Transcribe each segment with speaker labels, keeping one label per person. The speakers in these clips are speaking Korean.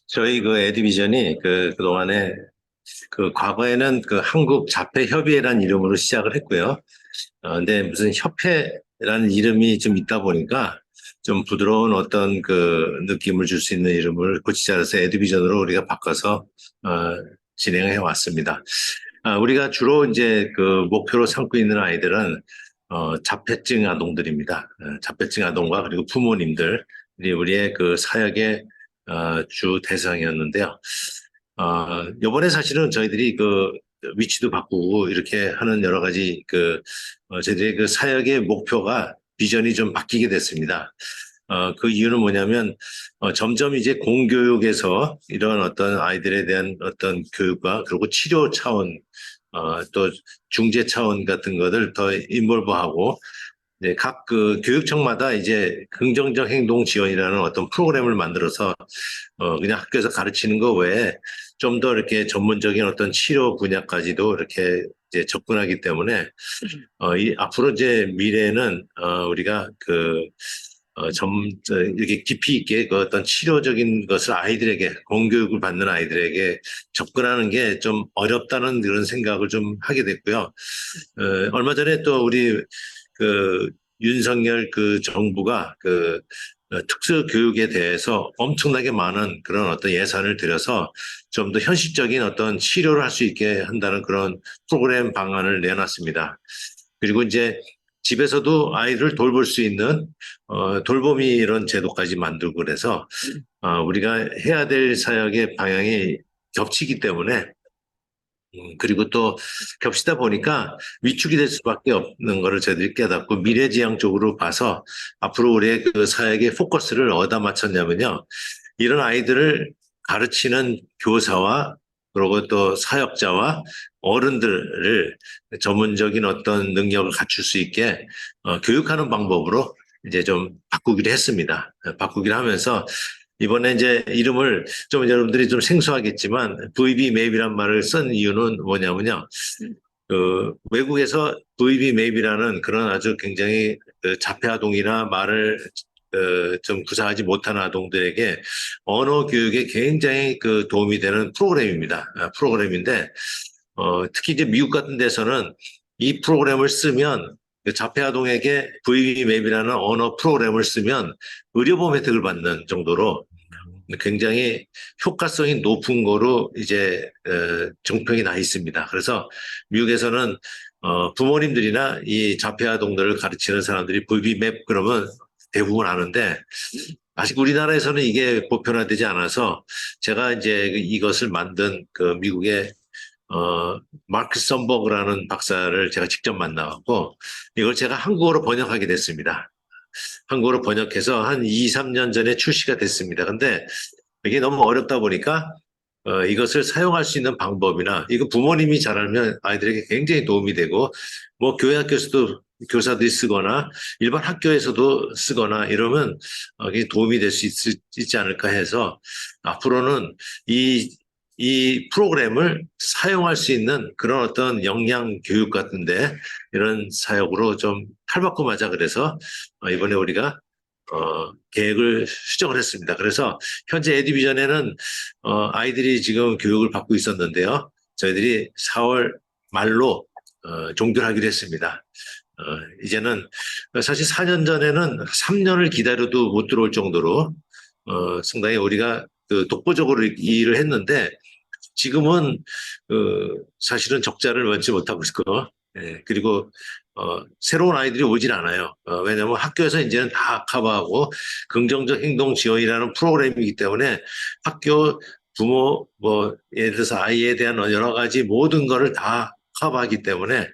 Speaker 1: 저희 그 에디비전이 그동안에 과거에는 한국자폐협의회라는 이름으로 시작을 했고요. 근데 무슨 협회라는 이름이 좀 있다 보니까 좀 부드러운 어떤 느낌을 줄 수 있는 이름을 고치자 해서 에디비전으로 우리가 바꿔서, 진행해 왔습니다. 우리가 주로 이제 목표로 삼고 있는 아이들은, 자폐증 아동들입니다. 자폐증 아동과 그리고 부모님들이 우리의 사역의 주 대상이었는데요. 요번에 사실은 저희들이 위치도 바꾸고 이렇게 하는 여러 가지 저희들의 사역의 목표가 비전이 좀 바뀌게 됐습니다. 그 이유는 뭐냐면, 점점 이제 공교육에서 이런 어떤 아이들에 대한 어떤 교육과 그리고 치료 차원, 또 중재 차원 같은 것을 더 인볼브하고, 네, 각 교육청마다 이제 긍정적 행동 지원이라는 어떤 프로그램을 만들어서, 그냥 학교에서 가르치는 거 외에 좀 더 이렇게 전문적인 어떤 치료 분야까지도 이렇게 이제 접근하기 때문에, 앞으로 이제 미래에는, 우리가 이렇게 깊이 있게 어떤 치료적인 것을 아이들에게, 공교육을 받는 아이들에게 접근하는 게 좀 어렵다는 그런 생각을 좀 하게 됐고요. 얼마 전에 또 우리 그 윤석열 정부가 특수 교육에 대해서 엄청나게 많은 그런 어떤 예산을 들여서 좀 더 현실적인 어떤 치료를 할 수 있게 한다는 그런 프로그램 방안을 내놨습니다. 그리고 이제 집에서도 아이를 돌볼 수 있는 돌보미 이런 제도까지 만들고 그래서, 우리가 해야 될 사역의 방향이 겹치기 때문에, 그리고 또 겹치다 보니까 위축이 될 수밖에 없는 거를 저희들이 깨닫고 미래지향적으로 봐서 앞으로 우리의 사역의 포커스를 어디다 맞췄냐면요. 이런 아이들을 가르치는 교사와 그리고 또 사역자와 어른들을 전문적인 어떤 능력을 갖출 수 있게 교육하는 방법으로 이제 좀 바꾸기로 했습니다. 바꾸기로 하면서 이번에 이제 이름을 좀 여러분들이 좀 생소하겠지만 VB 맵이란 말을 쓴 이유는 뭐냐면요. 외국에서 VB 맵이라는 그런 아주 굉장히 자폐 아동이나 말을 좀 구사하지 못하는 아동들에게 언어 교육에 굉장히 도움이 되는 프로그램입니다. 프로그램인데, 특히 이제 미국 같은 데서는 이 프로그램을 쓰면 자폐 아동에게 VB 맵이라는 언어 프로그램을 쓰면 의료보험 혜택을 받는 정도로 굉장히 효과성이 높은 거로 이제 정평이 나 있습니다. 그래서 미국에서는 부모님들이나 이 자폐 아동들을 가르치는 사람들이 VB맵 그러면 대부분 아는데, 아직 우리나라에서는 이게 보편화되지 않아서 제가 이제 이것을 만든 미국의 마크 썸버그라는 박사를 제가 직접 만나갖고 이걸 제가 한국어로 번역하게 됐습니다. 한국어로 번역해서 한 2, 3년 전에 출시가 됐습니다. 근데 이게 너무 어렵다 보니까 이것을 사용할 수 있는 방법이나 이거 부모님이 잘 알면 아이들에게 굉장히 도움이 되고, 뭐 교회 학교에서도 교사들이 쓰거나 일반 학교에서도 쓰거나 이러면 이게 도움이 될 수 있지 않을까 해서 앞으로는 이 프로그램을 사용할 수 있는 그런 어떤 역량 교육 같은데 이런 사역으로 좀 탈바꿈하자 그래서 이번에 우리가 계획을 수정을 했습니다. 그래서 현재 에디비전에는 아이들이 지금 교육을 받고 있었는데요. 저희들이 4월 말로 종결하기로 했습니다. 어, 이제는 사실 4년 전에는 3년을 기다려도 못 들어올 정도로 상당히 우리가 독보적으로 일을 했는데 지금은 사실은 적자를 면치 못하고 있고, 그리고 새로운 아이들이 오질 않아요. 왜냐하면 학교에서 이제는 다 커버하고 긍정적 행동 지원이라는 프로그램이기 때문에 학교 부모 뭐 예를 들어서 아이에 대한 여러 가지 모든 거를 다 커버하기 때문에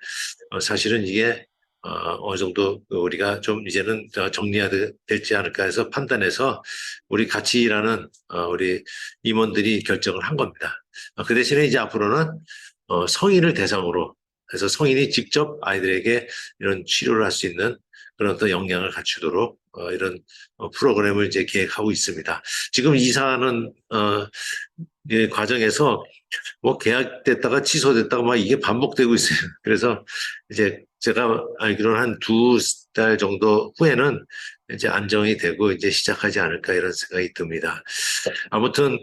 Speaker 1: 사실은 이게 어느 정도 우리가 좀 이제는 정리가 될지 않을까 해서 판단해서 우리 같이 일하는 우리 임원들이 결정을 한 겁니다. 그 대신에 이제 앞으로는 성인을 대상으로 해서 성인이 직접 아이들에게 이런 치료를 할 수 있는 그런 어떤 역량을 갖추도록 이런 프로그램을 이제 계획하고 있습니다. 지금 이사하는 과정에서 뭐 계약됐다가 취소됐다가 막 이게 반복되고 있어요. 그래서 이제 제가 알기로는 한 2달 정도 후에는 이제 안정이 되고 이제 시작하지 않을까 이런 생각이 듭니다. 아무튼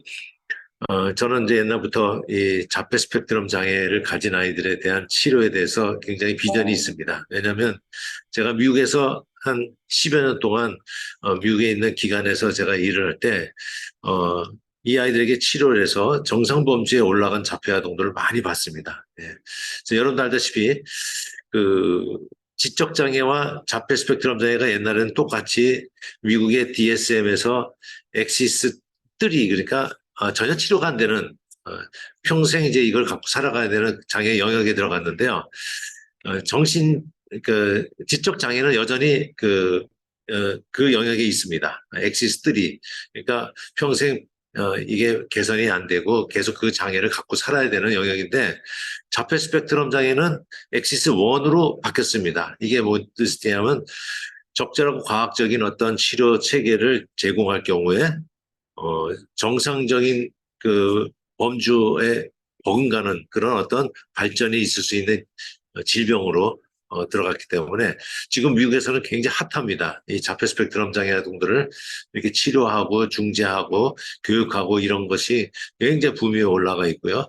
Speaker 1: 저는 이제 옛날부터 이 자폐 스펙트럼 장애를 가진 아이들에 대한 치료에 대해서 굉장히 비전이 있습니다. 왜냐하면 제가 미국에서 한 10여 년 동안 미국에 있는 기관에서 제가 일을 할 때, 이 아이들에게 치료를 해서 정상범주에 올라간 자폐 아동들을 많이 봤습니다. 예. 그래서 여러분도 알다시피 그 지적 장애와 자폐 스펙트럼 장애가 옛날에는 똑같이 미국의 DSM에서 엑시스 3, 그러니까 전혀 치료가 안 되는 평생 이제 이걸 갖고 살아가야 되는 장애 영역에 들어갔는데요. 정신 그 지적 장애는 여전히 그 영역에 있습니다. 엑시스 3. 그러니까 평생 이게 개선이 안 되고 계속 그 장애를 갖고 살아야 되는 영역인데 자폐 스펙트럼 장애는 엑시스 1으로 바뀌었습니다. 이게 뭐 뜻이냐면 적절하고 과학적인 어떤 치료 체계를 제공할 경우에 정상적인 그 범주에 버금가는 그런 어떤 발전이 있을 수 있는 질병으로 들어갔기 때문에 지금 미국에서는 굉장히 핫합니다. 이 자폐 스펙트럼 장애 아동들을 이렇게 치료하고 중재하고 교육하고 이런 것이 굉장히 붐이 올라가 있고요.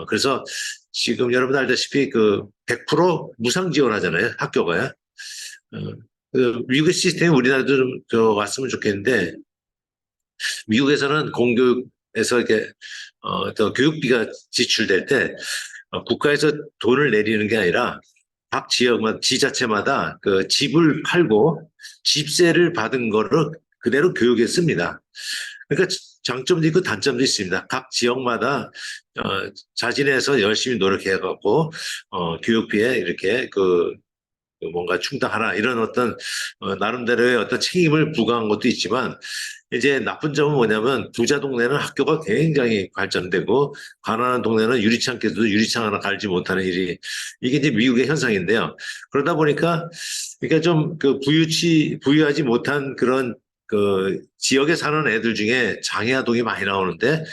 Speaker 1: 그래서 지금 여러분 알다시피 그 100% 무상 지원하잖아요. 학교가요. 그 미국의 시스템이 우리나라도 좀 왔으면 좋겠는데 미국에서는 공교육에서 이렇게 더 교육비가 지출될 때 국가에서 돈을 내리는 게 아니라 각 지역마다 지자체마다 그 집을 팔고 집세를 받은 거를 그대로 교육에 씁니다. 그러니까 장점도 있고 단점도 있습니다. 각 지역마다 자진해서 열심히 노력해갖고 교육비에 이렇게 뭔가 충당하라 이런 어떤 나름대로의 어떤 책임을 부과한 것도 있지만 이제 나쁜 점은 뭐냐면 부자 동네는 학교가 굉장히 발전되고 가난한 동네는 유리창께도 유리창 하나 갈지 못하는 일이 이게 이제 미국의 현상인데요. 그러다 보니까 그러니까 좀 그 부유하지 못한 그런 그 지역에 사는 애들 중에 장애 아동이 많이 나오는데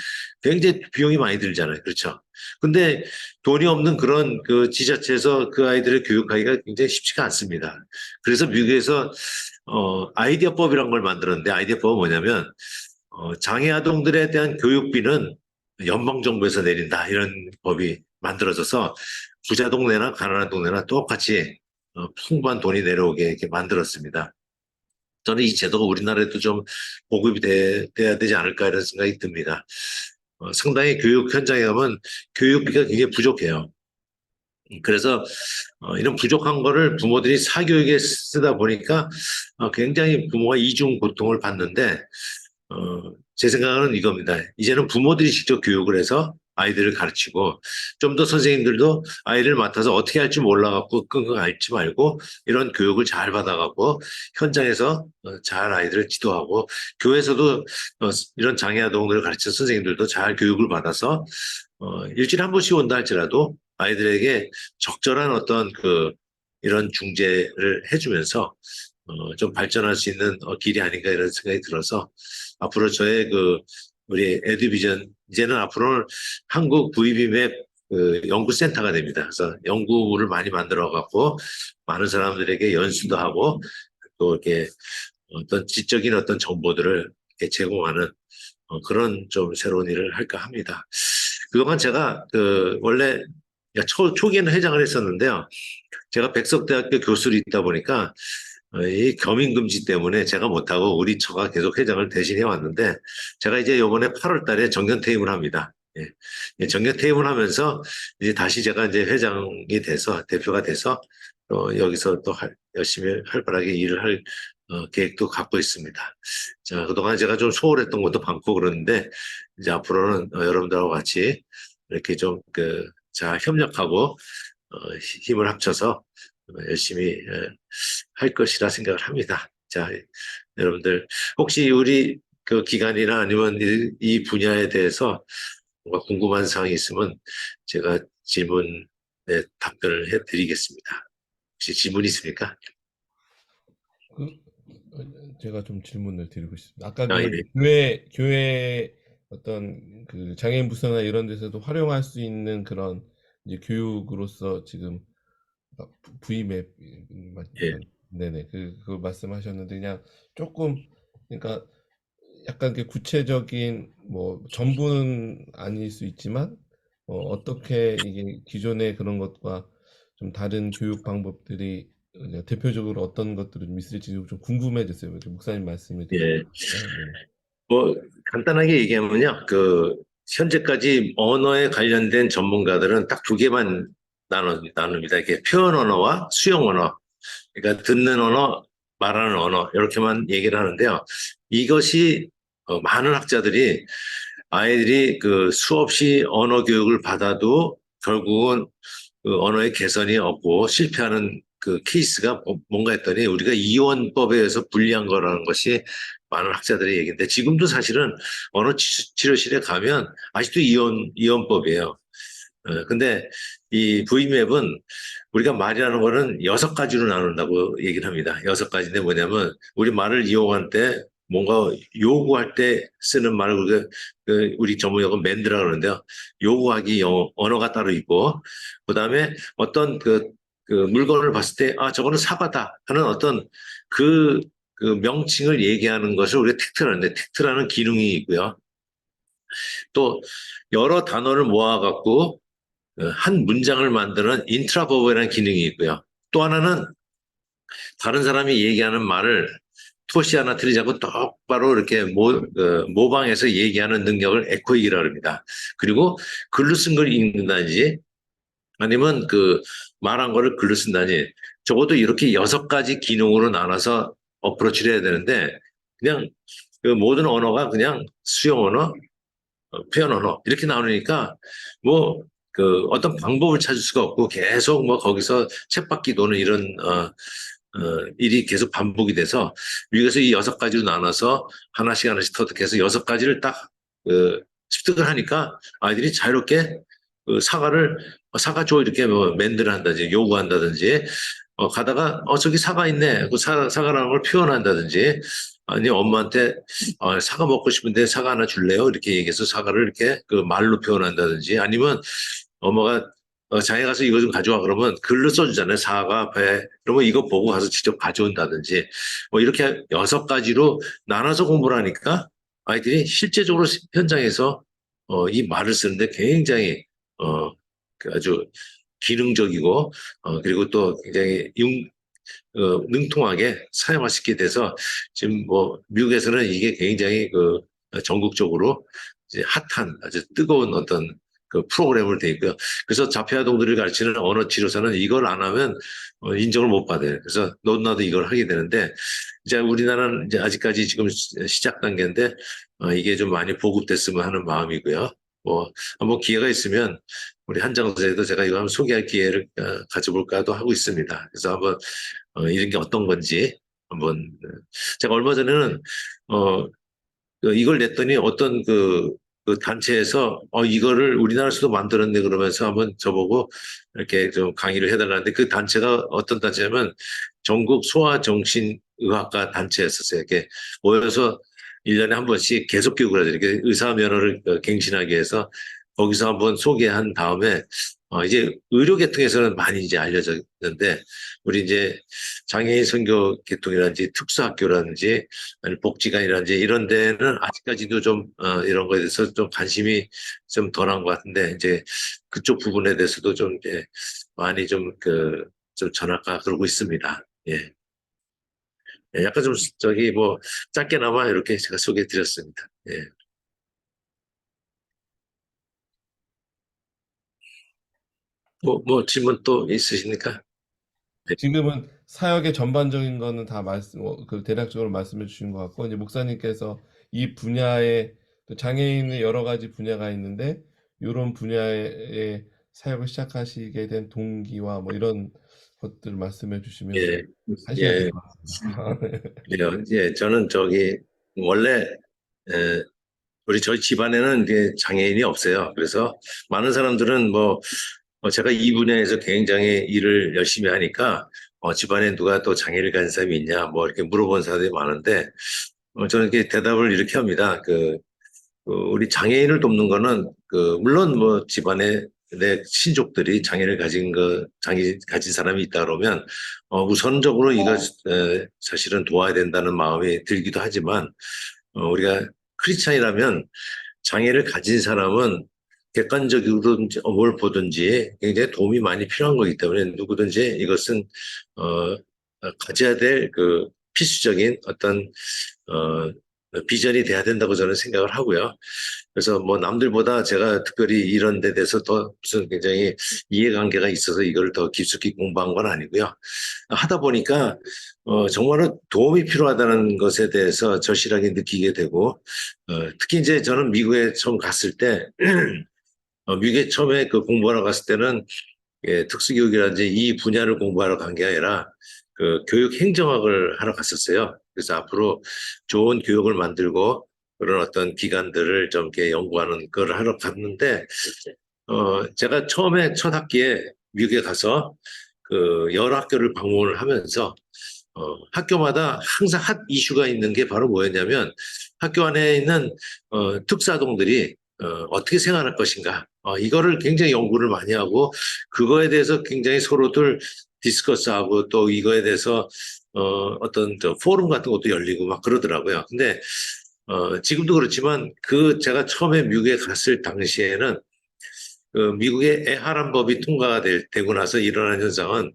Speaker 1: 굉장히 비용이 많이 들잖아요. 그렇죠. 근데 돈이 없는 그런 그 지자체에서 그 아이들을 교육하기가 굉장히 쉽지가 않습니다. 그래서 미국에서 아이디어법이란 걸 만들었는데 아이디어법은 뭐냐면 장애 아동들에 대한 교육비는 연방 정부에서 내린다 이런 법이 만들어져서 부자 동네나 가난한 동네나 똑같이 풍부한 돈이 내려오게 이렇게 만들었습니다. 저는 이 제도가 우리나라에도 좀 보급이 돼야 되지 않을까 이런 생각이 듭니다. 상당히 교육 현장에 가면 교육비가 굉장히 부족해요. 그래서 이런 부족한 거를 부모들이 사교육에 쓰다 보니까 굉장히 부모가 이중 고통을 받는데 제 생각은 이겁니다. 이제는 부모들이 직접 교육을 해서 아이들을 가르치고 좀 더 선생님들도 아이를 맡아서 어떻게 할지 몰라갖고 끙끙 앓지 말고 이런 교육을 잘 받아갖고 현장에서 잘 아이들을 지도하고 교회에서도 이런 장애 아동들을 가르치는 선생님들도 잘 교육을 받아서 일주일에 한 번씩 온다 할지라도 아이들에게 적절한 어떤 이런 중재를 해주면서 좀 발전할 수 있는 길이 아닌가 이런 생각이 들어서 앞으로 저의 우리 에듀비전 이제는 앞으로는 한국 VB맵 연구센터가 됩니다. 그래서 연구를 많이 만들어 갖고 많은 사람들에게 연수도 하고 또 이렇게 어떤 지적인 어떤 정보들을 이렇게 제공하는 그런 좀 새로운 일을 할까 합니다. 그동안 제가 원래 초기에는 회장을 했었는데요. 제가 백석대학교 교수로 있다 보니까 이 겸임금지 때문에 제가 못하고 우리 처가 계속 회장을 대신해 왔는데 제가 이제 이번에 8월 달에 정년 퇴임을 합니다. 예. 예, 정년 퇴임을 하면서 이제 다시 제가 이제 회장이 돼서 대표가 돼서 여기서 또 열심히 활발하게 일을 할 계획도 갖고 있습니다. 자, 그동안 제가 좀 소홀했던 것도 많고 그러는데 이제 앞으로는 여러분들하고 같이 이렇게 좀 잘 협력하고 힘을 합쳐서 열심히 할 것이라 생각을 합니다. 자, 여러분들 혹시 우리 그 기관이나 아니면 이 분야에 대해서 뭔가 궁금한 사항이 있으면 제가 질문에 답변을 해드리겠습니다. 혹시 질문 있습니까?
Speaker 2: 그, 제가 좀 질문을 드리고 싶습니다. 아까
Speaker 1: 아, 예.
Speaker 2: 교회 어떤 그 장애인 부서나 이런 데서도 활용할 수 있는 그런 이제 교육으로서 지금 부임에
Speaker 1: 예.
Speaker 2: 네네. 그 말씀하셨는데 그냥 조금, 그러니까 약간 그 구체적인 뭐 전부는 아닐 수 있지만 어떻게 이게 기존의 그런 것과 좀 다른 교육 방법들이 대표적으로 어떤 것들이 좀 있을지 좀 궁금해졌어요. 이렇게 목사님 말씀을
Speaker 1: 예.
Speaker 2: 들으니까. 네.
Speaker 1: 뭐 간단하게 얘기하면요. 현재까지 언어에 관련된 전문가들은 딱 두 개만 나눕니다. 이게 표현 언어와 수용 언어. 그러니까 듣는 언어, 말하는 언어 이렇게만 얘기를 하는데요. 이것이 많은 학자들이 아이들이 수없이 언어 교육을 받아도 결국은 그 언어의 개선이 없고 실패하는 그 케이스가 뭔가 했더니 우리가 이원법에 의해서 불리한 거라는 것이 많은 학자들의 얘기인데 지금도 사실은 언어 치료실에 가면 아직도 이원법이에요. 근데 이 V맵은 우리가 말이라는 거는 6가지로 나눈다고 얘기를 합니다. 6가지인데 뭐냐면 우리 말을 이용할 때 뭔가 요구할 때 쓰는 말을 우리 전문용어는 맨드라 그러는데요. 요구하기 언어가 따로 있고 그다음에 어떤 그 물건을 봤을 때 아 저거는 사과다 하는 어떤 그, 그 명칭을 얘기하는 것을 우리가 텍트라는데 텍트라는 기능이 있고요. 또 여러 단어를 모아갖고 한 문장을 만드는 인트라버벌이라는 기능이 있고요. 또 하나는 다른 사람이 얘기하는 말을 토시 하나 틀리지 않고 똑바로 이렇게 모방해서 얘기하는 능력을 에코이기라고 합니다. 그리고 글로 쓴 걸 읽는다든지 아니면 말한 거를 글로 쓴다든지 적어도 이렇게 6가지 기능으로 나눠서 어프로치를 해야 되는데 그냥 그 모든 언어가 그냥 수용 언어, 표현 언어 이렇게 나누니까 뭐 어떤 방법을 찾을 수가 없고 계속 뭐 거기서 쳇바퀴 도는 이런 일이 계속 반복이 돼서 미국에서 이 6가지로 나눠서 하나씩 하나씩 터득해서 6가지를 딱 습득을 하니까 아이들이 자유롭게 사과 줘 이렇게 뭐 맨들을 한다든지 요구한다든지 가다가 저기 사과 있네 사과라는 걸 표현한다든지 아니 엄마한테 사과 먹고 싶은데 사과 하나 줄래요? 이렇게 얘기해서 사과를 이렇게 말로 표현한다든지 아니면 엄마가 장에 가서 이거 좀 가져와 그러면 글로 써주잖아요. 사과, 배. 그러면 이거 보고 가서 직접 가져온다든지 뭐 이렇게 6가지로 나눠서 공부를 하니까 아이들이 실제적으로 현장에서 이 말을 쓰는데 굉장히 아주 기능적이고 그리고 또 굉장히 능통하게 사용할 수 있게 돼서 지금 뭐 미국에서는 이게 굉장히 전국적으로 이제 핫한 아주 뜨거운 어떤 프로그램을 돼 있고요. 그래서 자폐아동들을 가르치는 언어 치료사는 이걸 안 하면 인정을 못 받아요. 그래서 너도 나도 이걸 하게 되는데 이제 우리나라는 이제 아직까지 지금 시작 단계인데 이게 좀 많이 보급됐으면 하는 마음이고요. 뭐 한번 기회가 있으면 우리 한정서에도 제가 이거 한번 소개할 기회를 가져볼까도 하고 있습니다. 그래서 한번 이런 게 어떤 건지 한번 제가 얼마 전에는 어, 이걸 냈더니 어떤 그 단체에서 이거를 우리나라에서도 만들었네 그러면서 한번 저보고 이렇게 좀 강의를 해달라는데 그 단체가 어떤 단체냐면 전국 소아정신의학과 단체였었어요. 이렇게 모여서 1년에 한 번씩 계속 교육을 하죠. 이렇게 의사 면허를 갱신하기 위해서 거기서 한번 소개한 다음에 이제 의료 계통에서는 많이 이제 알려졌는데 우리 이제 장애인 선교 계통이라든지 특수학교라든지 아니 복지관이라든지 이런 데는 아직까지도 좀 이런 거에 대해서 좀 관심이 좀 덜한 것 같은데 이제 그쪽 부분에 대해서도 좀 이제 많이 좀 전화가 그러고 있습니다. 예. 예, 약간 좀 저기 뭐 짧게나마 이렇게 제가 소개해 드렸습니다. 예. 뭐 질문 또 있으십니까? 네.
Speaker 2: 지금은 사역의 전반적인 거는 다 대략적으로 말씀해 주신 것 같고, 이제 목사님께서 이 분야에 또 장애인의 여러 가지 분야가 있는데, 이런 분야의 사역을 시작하시게 된 동기와 뭐 이런 것들을 말씀해 주시면
Speaker 1: 예.
Speaker 2: 한 시간 될
Speaker 1: 예.
Speaker 2: 것 같습니다.
Speaker 1: 예. 저는 원래 에, 저희 집안에는 이제 장애인이 없어요. 그래서 많은 사람들은 제가 이 분야에서 굉장히 일을 열심히 하니까 집안에 누가 또 장애를 가진 사람이 있냐 뭐 이렇게 물어본 사람들이 많은데 저는 이렇게 대답을 이렇게 합니다. 우리 장애인을 돕는 거는 물론 뭐 집안에 내 친족들이 장애를 가진 사람이 있다 그러면, 우선적으로 이거, 사실은 도와야 된다는 마음이 들기도 하지만, 우리가 크리스찬이라면 장애를 가진 사람은 객관적으로든지 뭘 보든지 굉장히 도움이 많이 필요한 거기 때문에 누구든지 이것은, 가져야 될 그 필수적인 어떤, 어, 비전이 돼야 된다고 저는 생각을 하고요. 그래서 뭐 남들보다 제가 특별히 이런 데 대해서 더 무슨 굉장히 이해관계가 있어서 이걸 더 깊숙이 공부한 건 아니고요. 하다 보니까 정말로 도움이 필요하다는 것에 대해서 절실하게 느끼게 되고, 특히 이제 저는 미국에 처음 갔을 때 미국에 처음에 그 공부하러 갔을 때는, 예, 특수교육이라든지 이 분야를 공부하러 간 게 아니라 그 교육 행정학을 하러 갔었어요. 그래서 앞으로 좋은 교육을 만들고 그런 어떤 기관들을 좀 이렇게 연구하는 걸 하러 갔는데, 제가 처음에 첫 학기에 미국에 가서 그 여러 학교를 방문을 하면서, 학교마다 항상 핫 이슈가 있는 게 바로 뭐였냐면, 학교 안에 있는 특수아동들이 어떻게 생활할 것인가, 이거를 굉장히 연구를 많이 하고 그거에 대해서 굉장히 서로들 디스커스하고 또 이거에 대해서 어떤 저 포럼 같은 것도 열리고 막 그러더라고요. 근데 지금도 그렇지만 그 제가 처음에 미국에 갔을 당시에는 그 미국의 애하란법이 통과가 되고 나서 일어난 현상은,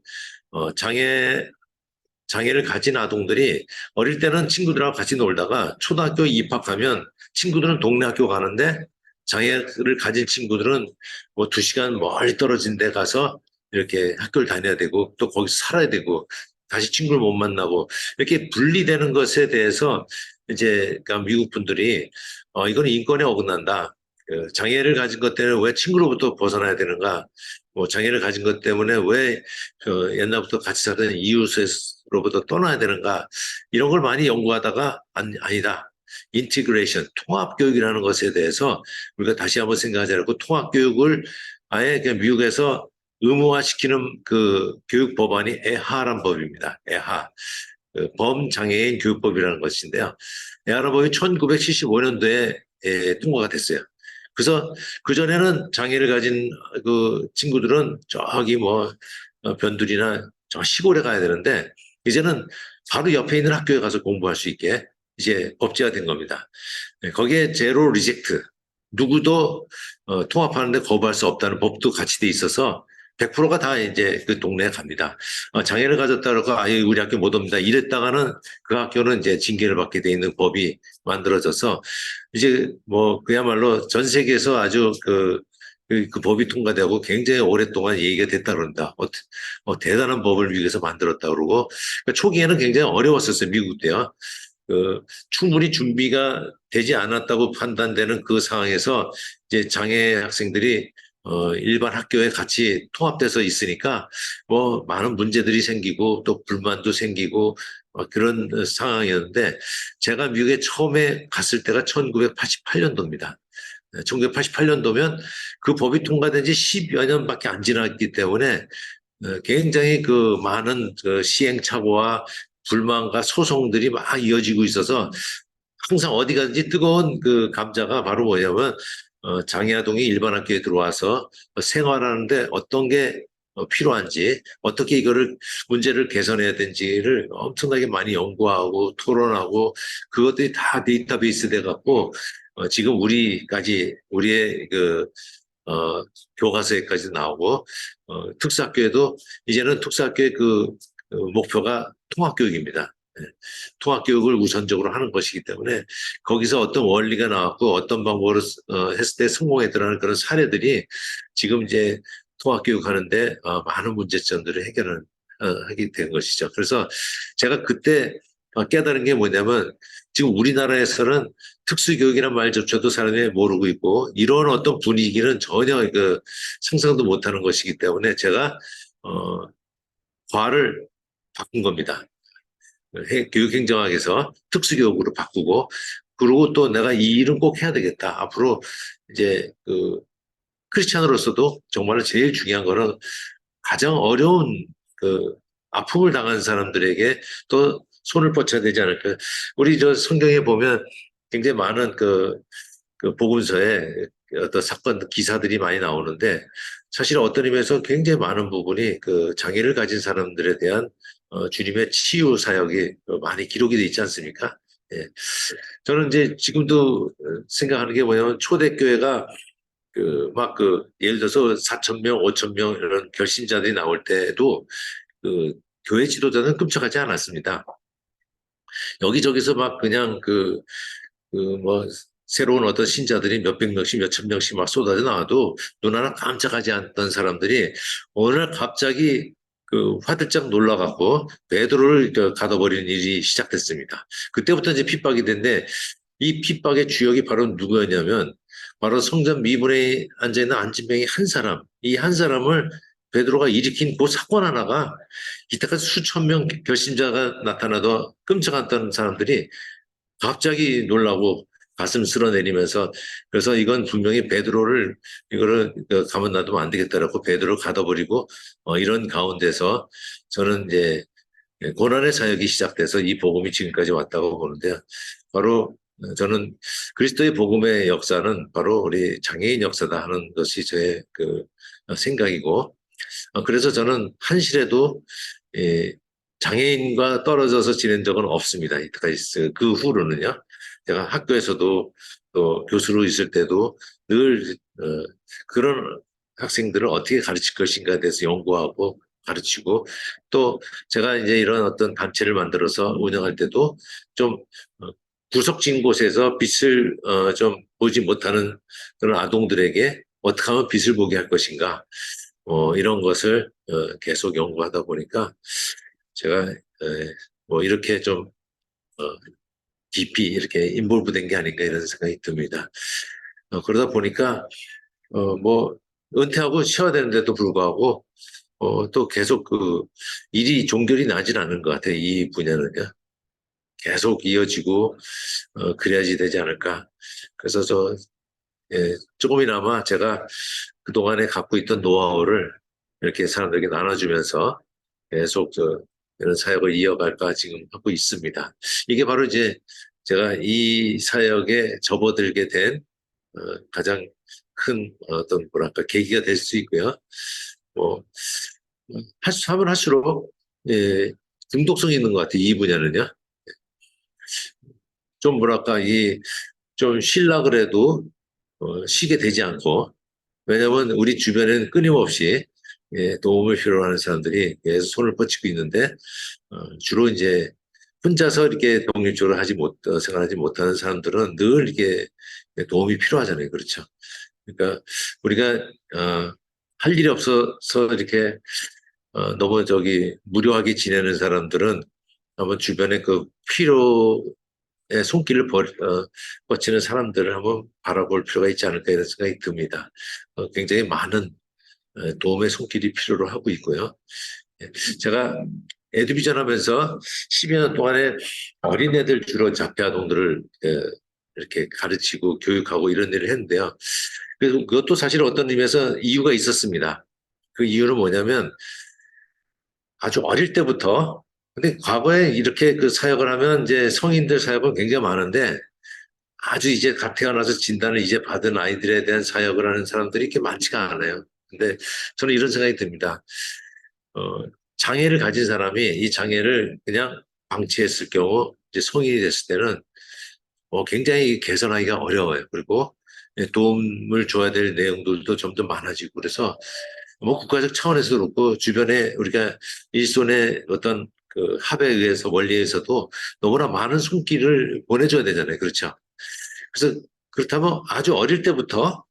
Speaker 1: 장애를 가진 아동들이 어릴 때는 친구들하고 같이 놀다가 초등학교 입학하면 친구들은 동네 학교 가는데 장애를 가진 친구들은 뭐 2시간 멀리 떨어진 데 가서 이렇게 학교를 다녀야 되고 또 거기서 살아야 되고 다시 친구를 못 만나고 이렇게 분리되는 것에 대해서 이제 그러니까 미국 분들이 이거는 인권에 어긋난다. 그 장애를 가진 것 때문에 왜 친구로부터 벗어나야 되는가? 뭐 장애를 가진 것 때문에 왜 옛날부터 같이 살던 이웃으로부터 떠나야 되는가? 이런 걸 많이 연구하다가 아니다. 인티그레이션, 통합교육이라는 것에 대해서 우리가 다시 한번 생각하지 않고 통합교육을 아예 그냥 미국에서 의무화시키는 그 교육 법안이 애하란 법입니다. 애하. 그 범장애인 교육법이라는 것인데요. 애하란 법이 1975년도에 통과가 됐어요. 그래서 그전에는 장애를 가진 그 친구들은 저기 뭐 변두리나 저 시골에 가야 되는데 이제는 바로 옆에 있는 학교에 가서 공부할 수 있게 이제 법제화 된 겁니다. 거기에 제로 리젝트, 누구도 통합하는데 거부할 수 없다는 법도 같이 돼 있어서 100%가 다 이제 그 동네에 갑니다. 장애를 가졌다 그러고 아예 우리 학교 못 옵니다. 이랬다가는 그 학교는 이제 징계를 받게 돼 있는 법이 만들어져서 이제 뭐 그야말로 전 세계에서 아주 그 법이 통과되고 굉장히 오랫동안 얘기가 됐다 그런다. 대단한 법을 미국에서 만들었다 그러고 그러니까 초기에는 굉장히 어려웠었어요. 미국 때요. 충분히 준비가 되지 않았다고 판단되는 그 상황에서 이제 장애 학생들이 일반 학교에 같이 통합돼서 있으니까 뭐 많은 문제들이 생기고 또 불만도 생기고 그런 상황이었는데 제가 미국에 처음에 갔을 때가 1988년도입니다. 1988년도면 그 법이 통과된 지 10여 년밖에 안 지났기 때문에 굉장히 그 많은 그 시행착오와 불만과 소송들이 막 이어지고 있어서 항상 어디 가든지 뜨거운 그 감자가 바로 뭐냐면 장애아동이 일반 학교에 들어와서 생활하는데 어떤 게 필요한지 어떻게 이거를 문제를 개선해야 되는지를 엄청나게 많이 연구하고 토론하고 그것들이 다 데이터베이스 돼 갖고 지금 우리의 그 교과서에까지 나오고 특수학교에도 이제는 특수학교의 그 목표가 통합교육입니다. 예. 통합교육을 우선적으로 하는 것이기 때문에 거기서 어떤 원리가 나왔고 어떤 방법으로 했을 때 성공했더라는 그런 사례들이 지금 이제 통합교육 하는데 많은 문제점들을 하게 된 것이죠. 그래서 제가 그때 깨달은 게 뭐냐면 지금 우리나라에서는 특수교육이란 말조차도 사람이 모르고 있고 이런 어떤 분위기는 전혀 그 상상도 못하는 것이기 때문에 제가 과를 바꾼 겁니다. 교육행정학에서 특수교육으로 바꾸고 그리고 또 내가 이 일은 꼭 해야 되겠다. 앞으로 이제 그 크리스찬으로서도 정말 제일 중요한 거는 가장 어려운 그 아픔을 당한 사람들에게 또 손을 뻗쳐야 되지 않을까. 우리 저 성경에 보면 굉장히 많은 그 복음서에 어떤 사건 기사들이 많이 나오는데 사실 어떤 의미에서 굉장히 많은 부분이 그 장애를 가진 사람들에 대한 주님의 치유 사역이 많이 기록이 돼 있지 않습니까? 예. 저는 이제 지금도 생각하는 게 뭐냐면 초대교회가 예를 들어서 4천 명, 5천 명 이런 결신자들이 나올 때도 그 교회 지도자는 끔찍하지 않았습니다. 여기저기서 막 그냥 뭐 새로운 어떤 신자들이 몇백 명씩 몇천 명씩 막 쏟아져 나와도 눈 하나 깜짝하지 않던 사람들이 어느 날 갑자기 화들짝 놀라갖고 베드로를 가둬버리는 일이 시작됐습니다. 그때부터 이제 핍박이 됐는데 이 핍박의 주역이 바로 누구였냐면 바로 성전 미문에 앉아있는 안진뱅이 한 사람, 이 한 사람을 베드로가 일으킨 그 사건 하나가 이때까지 수천 명 결심자가 나타나도 끔찍했던 사람들이 갑자기 놀라고 가슴 쓸어내리면서 그래서 이건 분명히 베드로를 이거를 가만 놔두면 안 되겠다라고 베드로를 가둬버리고 이런 가운데서 저는 이제 고난의 사역이 시작돼서 이 복음이 지금까지 왔다고 보는데요. 바로 저는 그리스도의 복음의 역사는 바로 우리 장애인 역사다 하는 것이 저의 생각이고 그래서 저는 한실에도 예, 장애인과 떨어져서 지낸 적은 없습니다. 이때까지 그 후로는요. 제가 학교에서도 또 교수로 있을 때도 늘 그런 학생들을 어떻게 가르칠 것인가에 대해서 연구하고 가르치고 또 제가 이제 이런 어떤 단체를 만들어서 운영할 때도 좀 구석진 곳에서 빛을 좀 보지 못하는 그런 아동들에게 어떻게 하면 빛을 보게 할 것인가 이런 것을 계속 연구하다 보니까 제가 뭐 이렇게 좀 어, 깊이 이렇게 인볼브된 게 아닌가 이런 생각이 듭니다. 그러다 보니까 뭐 은퇴하고 쉬어야 되는데도 불구하고 또 계속 일이 종결이 나질 않은 것 같아요. 이 분야는요. 계속 이어지고 그래야지 되지 않을까. 그래서 조금이나마 제가 그동안에 갖고 있던 노하우를 이렇게 사람들에게 나눠주면서 계속 이런 사역을 이어갈까 지금 하고 있습니다. 이게 바로 이제 제가 이 사역에 접어들게 된 가장 큰 어떤 뭐랄까 계기가 될 수 있고요. 뭐 하면 할수록 예, 중독성이 있는 것 같아요. 이 분야는요. 좀 뭐랄까 좀 쉴라 그래도 쉬게 되지 않고 왜냐하면 우리 주변에는 끊임없이 도움을 필요로 하는 사람들이 계속 손을 뻗치고 있는데 주로 이제 혼자서 이렇게 독립적으로 생활하지 못하는 사람들은 늘 이게 도움이 필요하잖아요. 그렇죠. 그러니까 우리가 할 일이 없어서 이렇게 너무 무료하게 지내는 사람들은 한번 주변에 손길을 뻗치는 사람들을 한번 바라볼 필요가 있지 않을까 이런 생각이 듭니다. 굉장히 많은 도움의 손길이 필요로 하고 있고요. 예, 제가 에듀비전 하면서 10여 년 동안에 어린애들 주로 자폐아동들을 이렇게 가르치고 교육하고 이런 일을 했는데요. 그래서 그것도 사실 어떤 의미에서 이유가 있었습니다. 그 이유는 뭐냐면 아주 어릴 때부터 근데 과거에 이렇게 사역을 하면 이제 성인들 사역은 굉장히 많은데 아주 이제 갓 태어나서 진단을 이제 받은 아이들에 대한 사역을 하는 사람들이 이렇게 많지가 않아요. 근데 저는 이런 생각이 듭니다. 어, 장애를 가진 사람이 이 장애를 그냥 방치했을 경우 이제 성인이 됐을 때는 굉장히 개선하기가 어려워요. 그리고 도움을 줘야 될 내용들도 점점 많아지고 그래서 뭐 국가적 차원에서도 그렇고 주변에 우리가 일손의 어떤 합에 의해서 원리에서도 너무나 많은 손길을 보내줘야 되잖아요. 그렇죠. 그래서 그렇다면 아주 어릴 때부터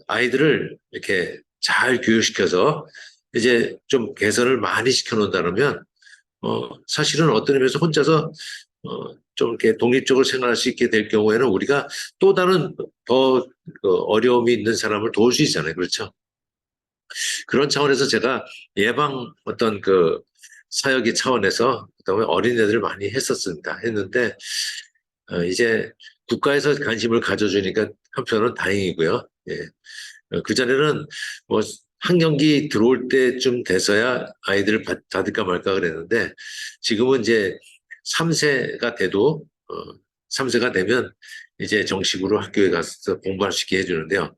Speaker 1: 아이들을 이렇게 잘 교육시켜서 이제 좀 개선을 많이 시켜놓는다면 사실은 어떤 의미에서 혼자서 좀 이렇게 독립적으로 생활할 수 있게 될 경우에는 우리가 또 다른 더 어려움이 있는 사람을 도울 수 있잖아요. 그렇죠. 그런 차원에서 제가 예방 어떤 사역의 차원에서 그다음에 어린애들을 많이 했는데 이제 국가에서 관심을 가져주니까 한편으로는 다행이고요. 예. 그전에는 뭐 학령기 들어올 때쯤 돼서야 아이들을 받을까 말까 그랬는데 지금은 이제 3세가 돼도 3세가 되면 이제 정식으로 학교에 가서 공부할 수 있게 해주는데요.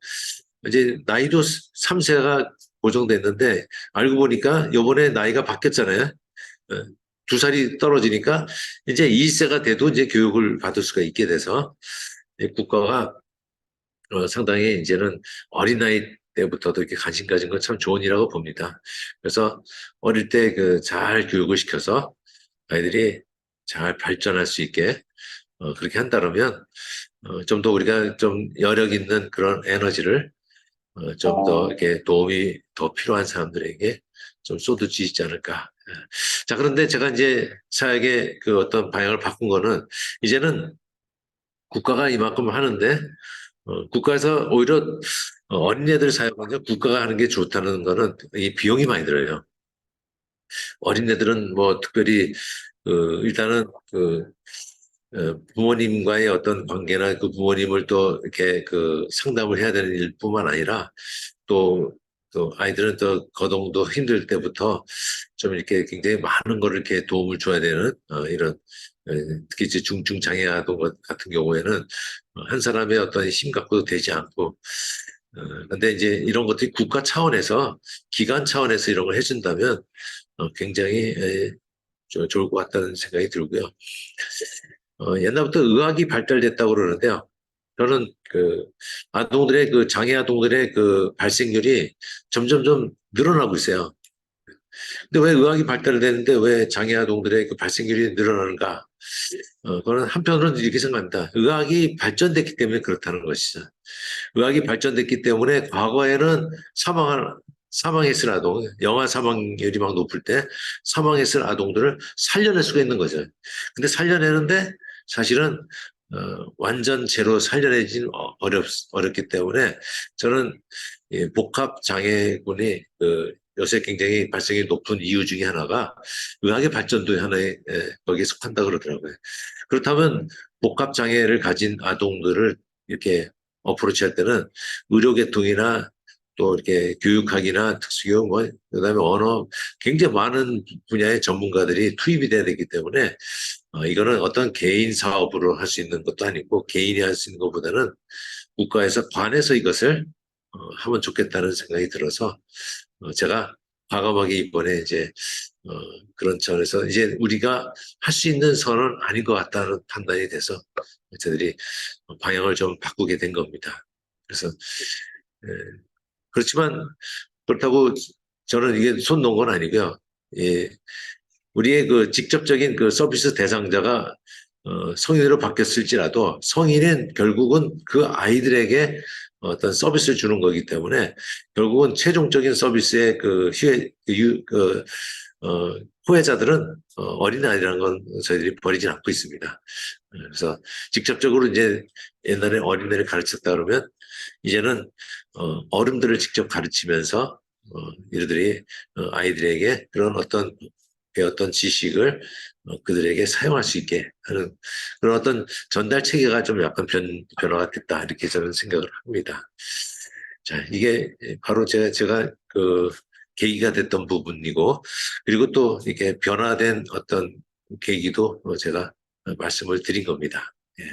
Speaker 1: 이제 나이도 3세가 고정됐는데 알고 보니까 요번에 나이가 바뀌었잖아요. 어, 2살이 떨어지니까 이제 2세가 돼도 이제 교육을 받을 수가 있게 돼서 국가가 상당히 이제는 어린 나이 때부터도 이렇게 관심 가진 건 참 좋은 일이라고 봅니다. 그래서 어릴 때 그 잘 교육을 시켜서 아이들이 잘 발전할 수 있게 그렇게 한다면 좀 더 우리가 좀 여력 있는 그런 에너지를 좀 더 이렇게 도움이 더 필요한 사람들에게 좀 쏟아지지 않을까. 예. 자, 그런데 제가 이제 사역의 그 어떤 방향을 바꾼 거는 이제는 국가가 이만큼 하는데 국가에서 오히려 어린애들 사용하는 국가가 하는 게 좋다는 거는 이 비용이 많이 들어요. 어린애들은 뭐 특별히 일단은 부모님과의 어떤 관계나 그 부모님을 또 이렇게 그 상담을 해야 되는 일뿐만 아니라 또 아이들은 또 거동도 힘들 때부터 좀 이렇게 굉장히 많은 거를 이렇게 도움을 줘야 되는 이런 특히 이제 중증 장애 아동 같은 경우에는 한 사람의 어떤 힘 갖고도 되지 않고 근데 이제 이런 것들이 국가 차원에서 기관 차원에서 이런 걸 해준다면 굉장히 좋을 것 같다는 생각이 들고요. 옛날부터 의학이 발달됐다고 그러는데요. 저는 아동들의 장애 아동들의 그 발생률이 점점 좀 늘어나고 있어요. 근데 왜 의학이 발달됐는데 왜 장애 아동들의 그 발생률이 늘어나는가? 그거는 한편으로는 이렇게 생각합니다. 의학이 발전됐기 때문에 그렇다는 것이죠. 의학이 발전됐기 때문에 과거에는 사망했을 아동, 영아 사망률이 막 높을 때 사망했을 아동들을 살려낼 수가 있는 거죠. 근데 살려내는데 사실은 완전 제로 살려내긴 어렵기 때문에 저는 복합 장애군이 요새 굉장히 발생이 높은 이유 중에 하나가 의학의 발전도 하나의 거기에 속한다 그러더라고요. 그렇다면 복합 장애를 가진 아동들을 이렇게 어프로치 할 때는 의료계통이나 또 이렇게 교육학이나 특수교육, 뭐, 그다음에 언어, 굉장히 많은 분야의 전문가들이 투입이 돼야 되기 때문에 이거는 어떤 개인 사업으로 할 수 있는 것도 아니고 개인이 할 수 있는 것보다는 국가에서 관해서 이것을 하면 좋겠다는 생각이 들어서 제가 과감하게 이번에 이제 어, 그런 차원에서 이제 우리가 할 수 있는 선은 아닌 것 같다는 판단이 돼서 저희들이 방향을 좀 바꾸게 된 겁니다. 그래서 예, 그렇지만 그렇다고 저는 이게 손 놓은 건 아니고요. 예, 우리의 그 직접적인 그 서비스 대상자가 성인으로 바뀌었을지라도 성인은 결국은 그 아이들에게 어떤 서비스를 주는 거기 때문에 결국은 최종적인 서비스의 후회자들은 어린아이라는 건 저희들이 버리진 않고 있습니다. 그래서 직접적으로 이제 옛날에 어린애를 가르쳤다 그러면 이제는 어른들을 직접 가르치면서 이들이 아이들에게 그런 어떤 배웠던 지식을 그들에게 사용할 수 있게 하는 그런 어떤 전달 체계가 좀 약간 변화가 됐다 이렇게 저는 생각을 합니다. 자, 이게 바로 제가 계기가 됐던 부분이고 그리고 또 이게 변화된 어떤 계기도 제가 말씀을 드린 겁니다. 예.